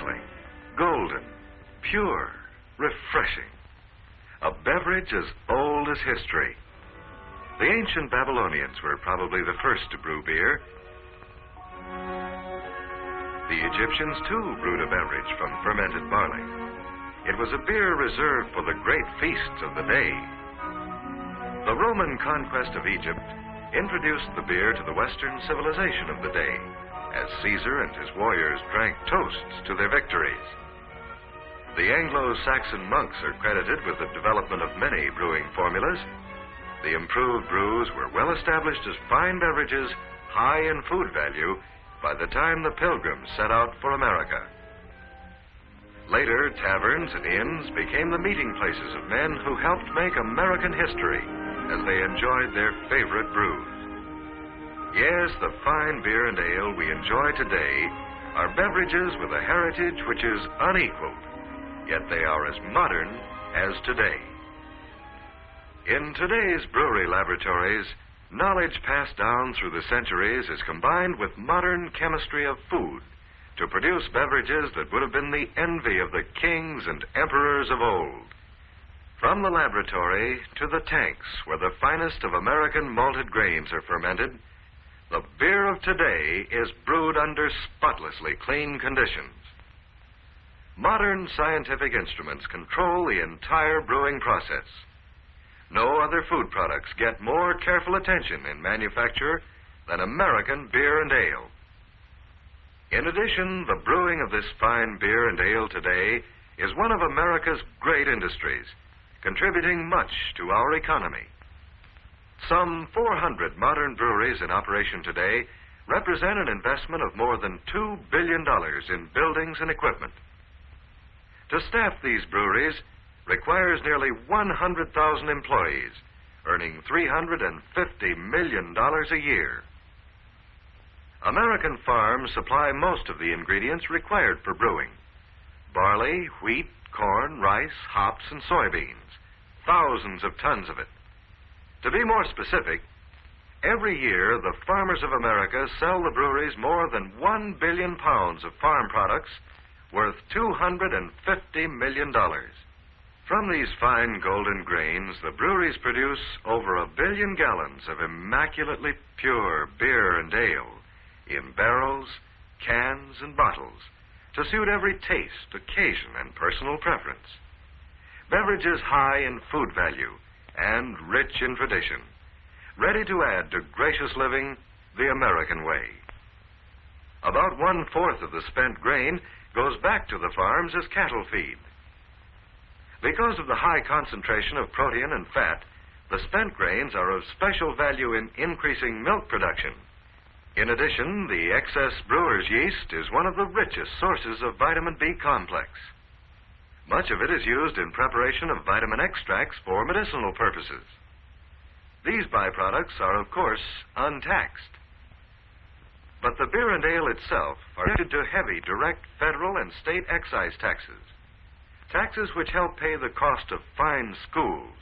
sparkling, golden, pure, refreshing. A beverage as old as history. The ancient Babylonians were probably the first to brew beer. The Egyptians, too, brewed a beverage from fermented barley. It was a beer reserved for the great feasts of the day. The Roman conquest of Egypt introduced the beer to the Western civilization of the day, as Caesar and his warriors drank toasts to their victories. The Anglo-Saxon monks are credited with the development of many brewing formulas. The improved brews were well established as fine beverages, high in food value, by the time the Pilgrims set out for America. Later, taverns and inns became the meeting places of men who helped make American history as they enjoyed their favorite brews. Yes, the fine beer and ale we enjoy today are beverages with a heritage which is unequaled, yet they are as modern as today. In today's brewery laboratories, knowledge passed down through the centuries is combined with modern chemistry of food to produce beverages that would have been the envy of the kings and emperors of old. From the laboratory to the tanks where the finest of American malted grains are fermented, the beer of today is brewed under spotlessly clean conditions. Modern scientific instruments control the entire brewing process. No other food products get more careful attention in manufacture than American beer and ale. In addition, the brewing of this fine beer and ale today is one of America's great industries, contributing much to our economy. Some 400 modern breweries in operation today represent an investment of more than $2 billion in buildings and equipment. To staff these breweries requires nearly 100,000 employees, earning $350 million a year. American farms supply most of the ingredients required for brewing: barley, wheat, corn, rice, hops, and soybeans, thousands of tons of it. To be more specific, every year the farmers of America sell the breweries more than 1 billion pounds of farm products worth $250 million. From these fine golden grains, the breweries produce over 1 billion gallons of immaculately pure beer and ale in barrels, cans, and bottles to suit every taste, occasion, and personal preference. Beverages high in food value and rich in tradition, ready to add to gracious living the American way. About 1/4 of the spent grain goes back to the farms as cattle feed. Because of the high concentration of protein and fat, the spent grains are of special value in increasing milk production. In addition, the excess brewer's yeast is one of the richest sources of vitamin B complex. Much of it is used in preparation of vitamin extracts for medicinal purposes. These byproducts are, of course, untaxed. But the beer and ale itself are subjected to heavy direct federal and state excise taxes. Taxes which help pay the cost of fine schools,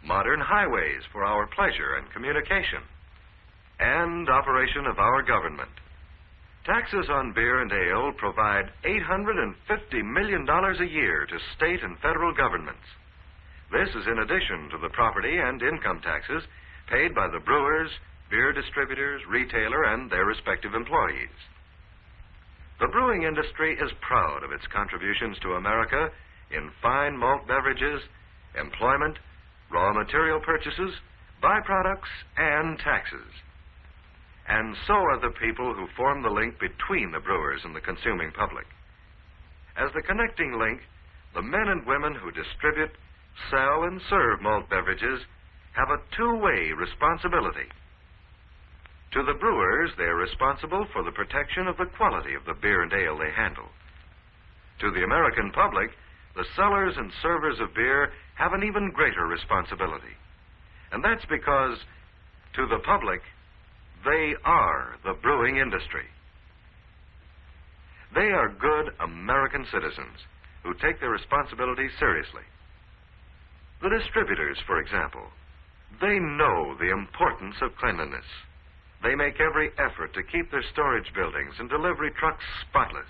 modern highways for our pleasure and communication, and operation of our government. Taxes on beer and ale provide $850 million a year to state and federal governments. This is in addition to the property and income taxes paid by the brewers, beer distributors, retailer, and their respective employees. The brewing industry is proud of its contributions to America in fine malt beverages, employment, raw material purchases, byproducts, and taxes. And so are the people who form the link between the brewers and the consuming public. As the connecting link, the men and women who distribute, sell, and serve malt beverages have a two-way responsibility. To the brewers, they are responsible for the protection of the quality of the beer and ale they handle. To the American public, the sellers and servers of beer have an even greater responsibility. And that's because, to the public, they are the brewing industry. They are good American citizens who take their responsibilities seriously. The distributors, for example, they know the importance of cleanliness. They make every effort to keep their storage buildings and delivery trucks spotless.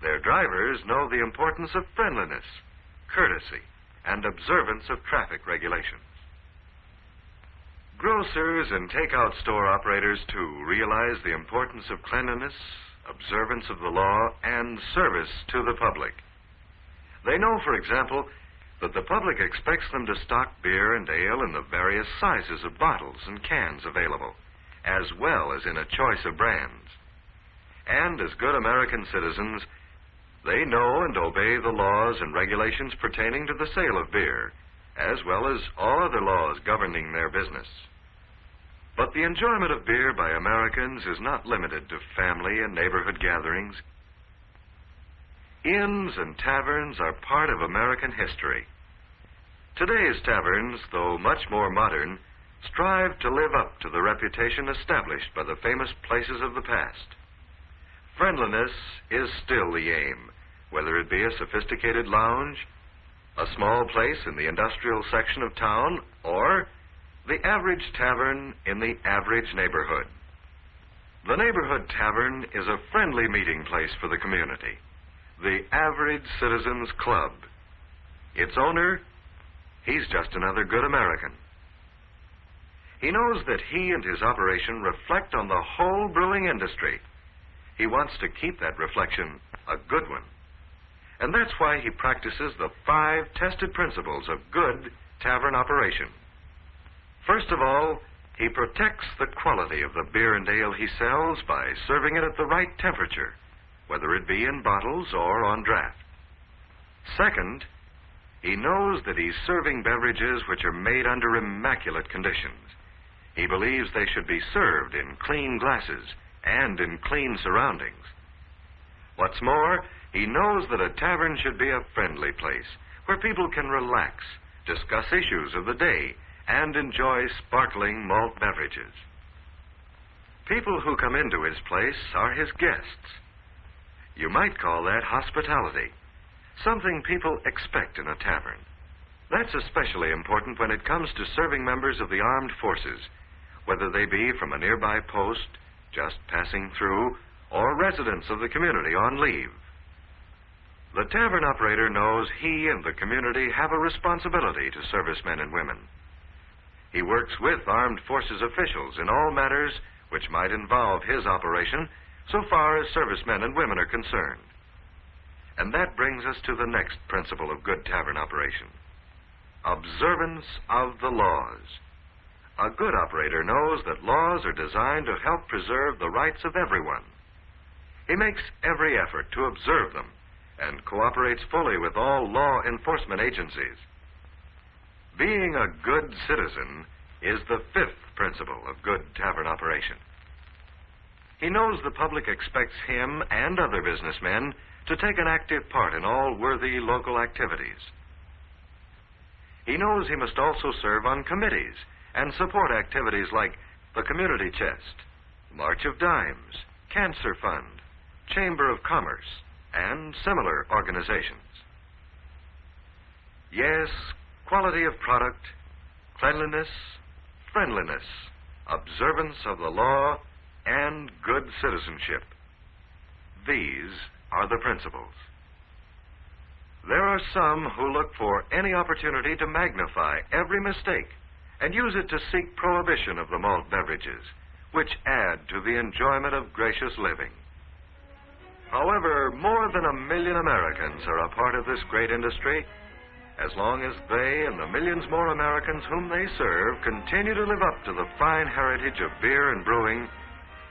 Their drivers know the importance of friendliness, courtesy, and observance of traffic regulations. Grocers and takeout store operators, too, realize the importance of cleanliness, observance of the law, and service to the public. They know, for example, that the public expects them to stock beer and ale in the various sizes of bottles and cans available, as well as in a choice of brands. And as good American citizens, they know and obey the laws and regulations pertaining to the sale of beer, as well as all other laws governing their business. But the enjoyment of beer by Americans is not limited to family and neighborhood gatherings. Inns and taverns are part of American history. Today's taverns, though much more modern, strive to live up to the reputation established by the famous places of the past. Friendliness is still the aim, whether it be a sophisticated lounge, a small place in the industrial section of town, or the average tavern in the average neighborhood. The neighborhood tavern is a friendly meeting place for the community, the average citizen's club. Its owner, he's just another good American. He knows that he and his operation reflect on the whole brewing industry. He wants to keep that reflection a good one. And that's why he practices the 5 tested principles of good tavern operation. First of all, he protects the quality of the beer and ale he sells by serving it at the right temperature, whether it be in bottles or on draft. Second, he knows that he's serving beverages which are made under immaculate conditions. He believes they should be served in clean glasses and in clean surroundings. What's more, he knows that a tavern should be a friendly place where people can relax, discuss issues of the day, and enjoy sparkling malt beverages. People who come into his place are his guests. You might call that hospitality, something people expect in a tavern. That's especially important when it comes to serving members of the armed forces, whether they be from a nearby post, just passing through, or residents of the community on leave. The tavern operator knows he and the community have a responsibility to servicemen and women. He works with armed forces officials in all matters which might involve his operation so far as servicemen and women are concerned. And that brings us to the next principle of good tavern operation: observance of the laws. A good operator knows that laws are designed to help preserve the rights of everyone. He makes every effort to observe them and cooperates fully with all law enforcement agencies. Being a good citizen is the 5th principle of good tavern operation. He knows the public expects him and other businessmen to take an active part in all worthy local activities. He knows he must also serve on committees and support activities like the Community Chest, March of Dimes, Cancer Fund, Chamber of Commerce, and similar organizations. Yes, quality of product, cleanliness, friendliness, observance of the law, and good citizenship. These are the principles. There are some who look for any opportunity to magnify every mistake and use it to seek prohibition of the malt beverages, which add to the enjoyment of gracious living. However, more than 1 million Americans are a part of this great industry. As long as they and the millions more Americans whom they serve continue to live up to the fine heritage of beer and brewing,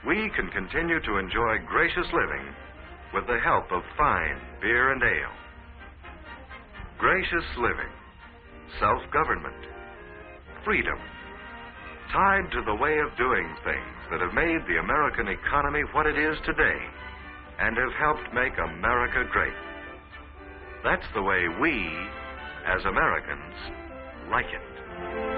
we can continue to enjoy gracious living with the help of fine beer and ale. Gracious living, self-government, freedom, tied to the way of doing things that have made the American economy what it is today and have helped make America great. That's the way we, as Americans, like it.